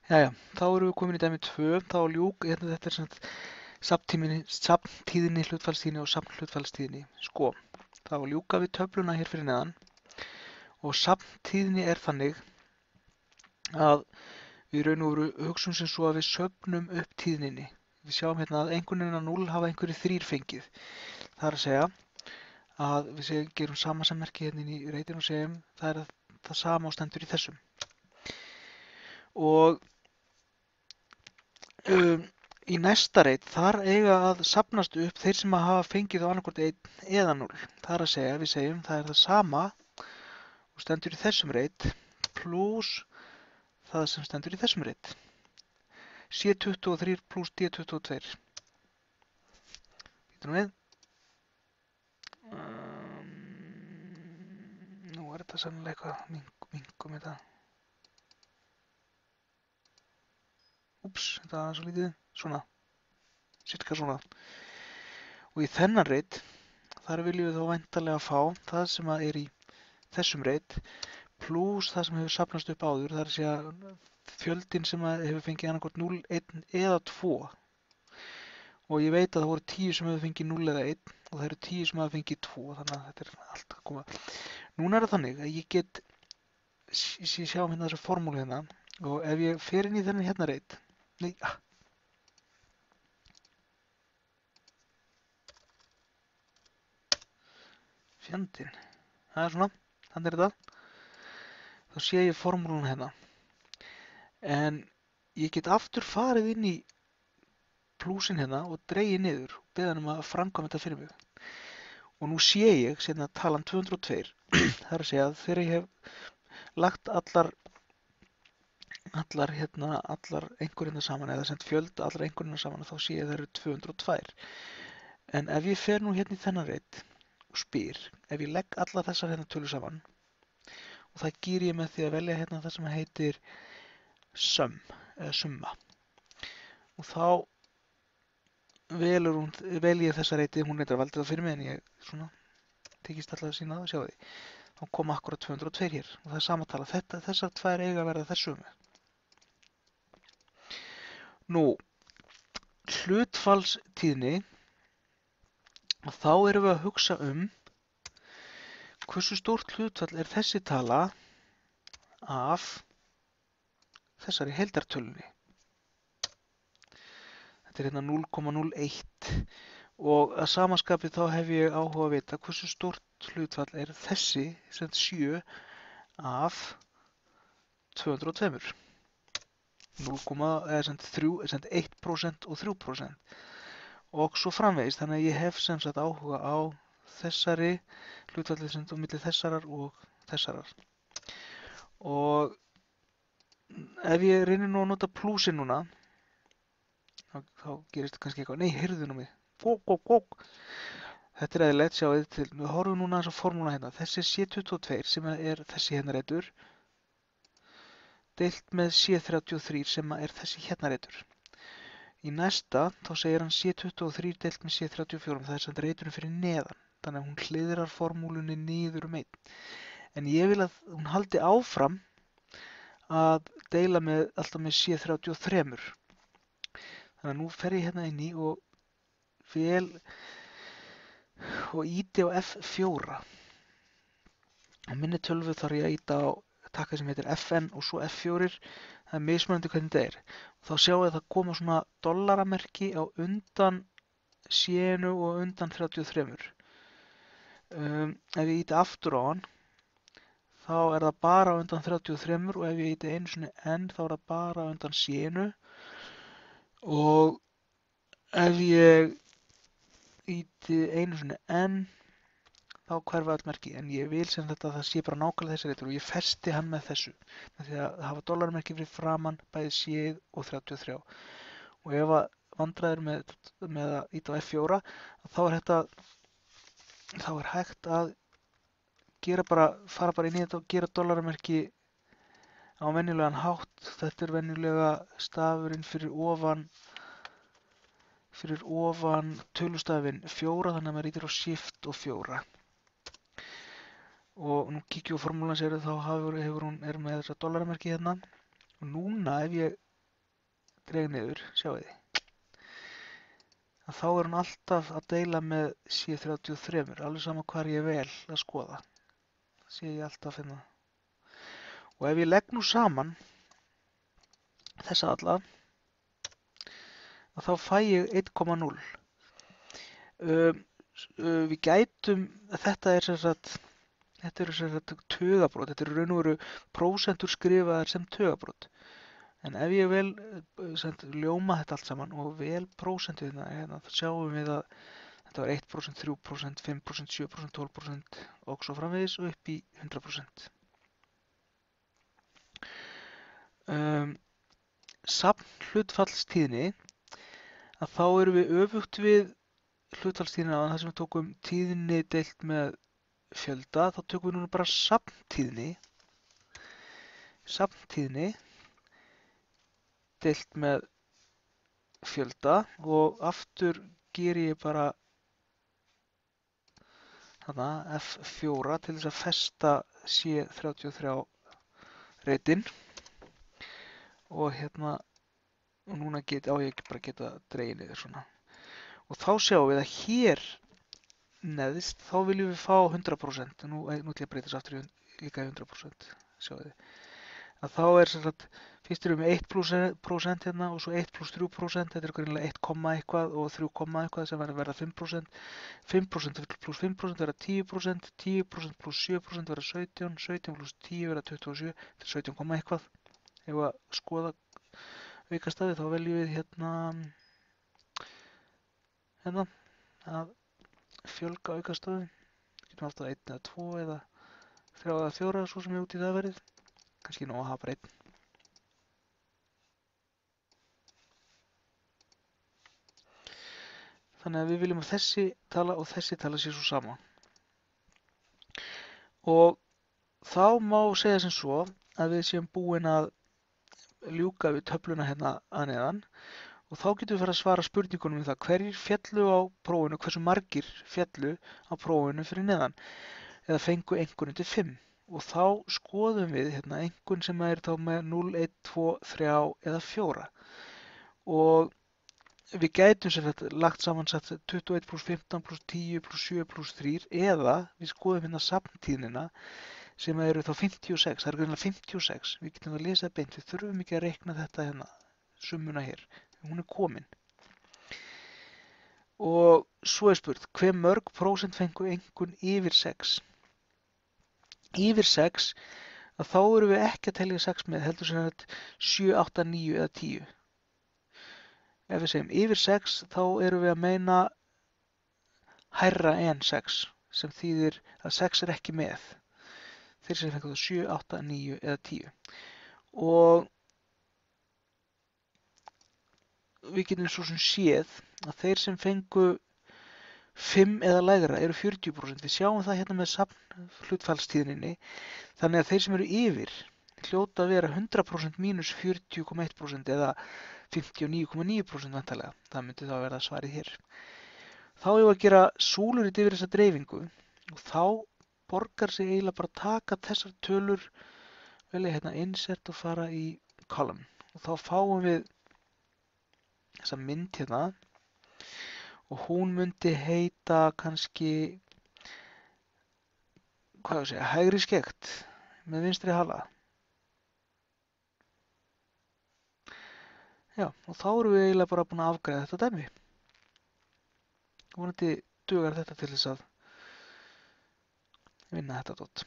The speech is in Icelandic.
Jæja, þá erum við komin í dæmi 2, þá ljúk, þetta er safntíðni, hlutfallstíðni og safnhlutfallstíðni. Sko, þá ljúka við töfluna hér fyrir neðan og safntíðni er þannig að við raun og veru hugsum sem svo að við söfnum upp tíðninni. Við sjáum hérna að einhvernina 0 hafa einhverju 3 fengið. Það er að segja að við gerum sama sammerki hérna inn í reitinn og segjum það er það sama og stendur í þessum. Og í næsta reit þar eiga að safnast upp þeir sem að hafa fengið á annarkvort 1 eða 0. Það er að segja, við segjum það er það sama og stendur í þessum reit pluss það sem stendur í þessum reit. C23 pluss D22. Býtum við. Nú er þetta sannlega eitthvað mingum þetta. Úps, þetta var svo lítið. Svona. Cirka svona. Og í þennan reit, þar viljum við þá væntanlega fá það sem er í þessum reit pluss það sem hefur safnast upp áður, það er að segja fjöldin sem hefur fengið annarkvort 0, 1 eða 2. Og ég veit að það voru 10 sem hefur fengið 0 eða 1 og það eru 10 sem hefur fengið 2, þannig að þetta er allt að koma. Núna er það þannig að ég sjáum hérna þessa formúlu hérna og ef ég fer inn í þennan hérna reit, fjandinn, það er svona, þannig er þetta, þá sé ég formúluna hérna. En ég get aftur farið inn í plúsin hérna og dregið niður og beða hann að framkvæma þetta fyrir mig. Og nú sé ég sérna talan 202, það er að segja að þegar ég hef lagt allar einhverjina saman eða sendt fjölda allar einhverjina saman þá sé ég að það eru 202. En ef ég fer nú hérna í þennan reit og spyr, ef ég legg allar þessar hérna tölur saman og það gýr ég með því að velja hérna það sem heitir sum eða summa og þá vel ég þessa reitið, hún reyndar valdi það fyrir mig en ég svona tekist alltaf að sína það og sjá því. Þá koma akkurat 202 hér og það er samantala. Þessar tvær eiga að verða þessum. Nú, hlutfallstíðni, þá erum við að hugsa hversu stórt hlutfall er þessi tala af þessari heildartölunni. Þetta er hérna 0,01 og að samaskapi þá hef ég áhuga að vita hversu stórt hlutfall er þessi sem 7 af 202. 1% og 3% og svo framvegis, þannig að ég hef sem sagt áhuga á þessari hlutfalli sem á milli þessarar og þessarar. Og ef ég reynir nú að nota plúsin núna þá gerist kannski eitthvað, nei, heyrðu nú mig, þetta er eðlilegt, sjáðu til, við horfum núna þess að formúla hérna, þessi er C22 sem er þessi hérna reitur, deilt með C33 sem er þessi hérna reitur. Í næsta, þá segir hann C23 deilt með C34, það er samt reiturinn fyrir neðan, þannig að hún hliðrar formúlunni niður 1. En ég vil að hún haldi áfram að deila með alltaf með C33. Þannig að nú fer ég hérna inn í og íti á F4. Á minni tölvu þarf ég að íta á takka sem heitir FN og svo F4. Það er mismunandi hvernig þetta er. Og þá sjáum við að það koma svona dollaramerki á undan C-inu og undan 33. Ef ég íti aftur á hann, þá er það bara á undan 33 og ef ég íti einu sinni N, þá er það bara á undan C-inu. Og ef ég íti einu sinni N, þá hverfa all merki, en ég vil sem þetta að það sé bara nákvæmlega þessi reitur og ég festi hann með þessu, með því að hafa dollarmerki fyrir framann bæði C og 33. Og ef að vandræður með að íta á F4, þá er hægt að fara bara inn í þetta og gera dollarmerki á venjulegan hátt. Þetta er venjulega stafurinn fyrir ofan tölustafinn 4, þannig að maður ítir á Shift og 4. Og nú kíkjum við á formúlan sér þá er með þessa dollarmerki hérna. Og núna ef ég dreg niður, sjáu þið, að þá er hún alltaf að deila með C33, alveg sama hvar ég vel að skoða. Það sé ég alltaf hérna. Og ef ég legg nú saman þessa alla, að þá fæ ég 1,0. Við gætum, þetta eru sem sagt tugabrót, þetta eru raun og veru prósentur skrifaðar sem tugabrót. En ef ég vel ljóma þetta allt saman og vel prósentu hérna, þá sjáum við að þetta var 1%, 3%, 5%, 7%, 12% og svo framvegis og upp í 100%. Safn hlutfallstíðni, að þá erum við öfugt við hlutfallstíðnina á þar sem við tókum tíðni deilt með fjölda, þá tökum við núna bara safntíðni deilt með fjölda og aftur geri ég bara þarna F4 til þess að festa C33 reitin og hérna og núna á ég bara geta dregið niður svona. Og þá sjáum við að hér neðst þá viljum við fá 100%. Nú ætla ég að breyta þessu aftur líka í 100%. Sjáum við. Að þá er sem sagt, fyrst erum við 1% hérna og svo 1 plus 3%. Þetta er greinilega 1, eitthvað og 3, eitthvað sem verða 5%. 5% plus 5% verða 10%. 10% plus 7% verða 17. 17 plus 10 verða 27. Þetta er 17, eitthvað. Ef að skoða aukastafið þá veljum við hérna að fjölga aukastafið. Getum alltaf 1 eða 2 eða 3 eða 4 svo sem ég út í það verið. Kannski nóg að hafa bara 1. Þannig að við viljum að þessi tala og þessi tala sé svo sama. Og þá má segja sem svo að við séum búin að ljúka við töfluna hérna að neðan og þá getum við farið að svara spurningunum það hverjir féllu á prófinu, hversu margir féllu á prófinu fyrir neðan eða fengu einkunn undir 5 og þá skoðum við hérna einkunn sem er þá með 0, 1, 2, 3 eða 4 og við gætum sem þetta lagt samansett 21 plus 15 plus 10 plus 7 plus 3 eða við skoðum hérna safntíðnina sem eru þá 56, það er greinlega 56, við getum að lesa það beint, við þurfum ekki að reikna þetta hérna, summuna hér, hún er komin. Og svo er spurt, hve mörg prósent fengu einkunn yfir 6? Yfir 6, að þá erum við ekki að telja 6 með, heldur sem þetta 7, 8, 9 eða 10. Ef við segjum yfir 6, þá erum við að meina hærra en 6, sem þýðir að 6 er ekki með. Þeir sem fengu þá 7, 8, 9 eða 10. Og við getum svo sem séð að þeir sem fengu 5 eða lægra eru 40%. Við sjáum það hérna með safn hlutfallstíðninni. Þannig að þeir sem eru yfir hljóta að vera 100% mínus 40,1% eða 59,9% vantarlega. Það myndi þá verða svarið hér. Þá hefur við að gera súlurit yfir þessa dreifingu og þá borgar sig eiginlega bara að taka þessar tölur, velja hérna insert og fara í column og þá fáum við þessa mynd hérna og hún myndi heita kannski, hvað ég segja, hægri skekt með vinstri hala. Já, og þá erum við eiginlega bara búin að afgreiða þetta dæmi. Vonandi dugar þetta til þess að vinna þetta dót.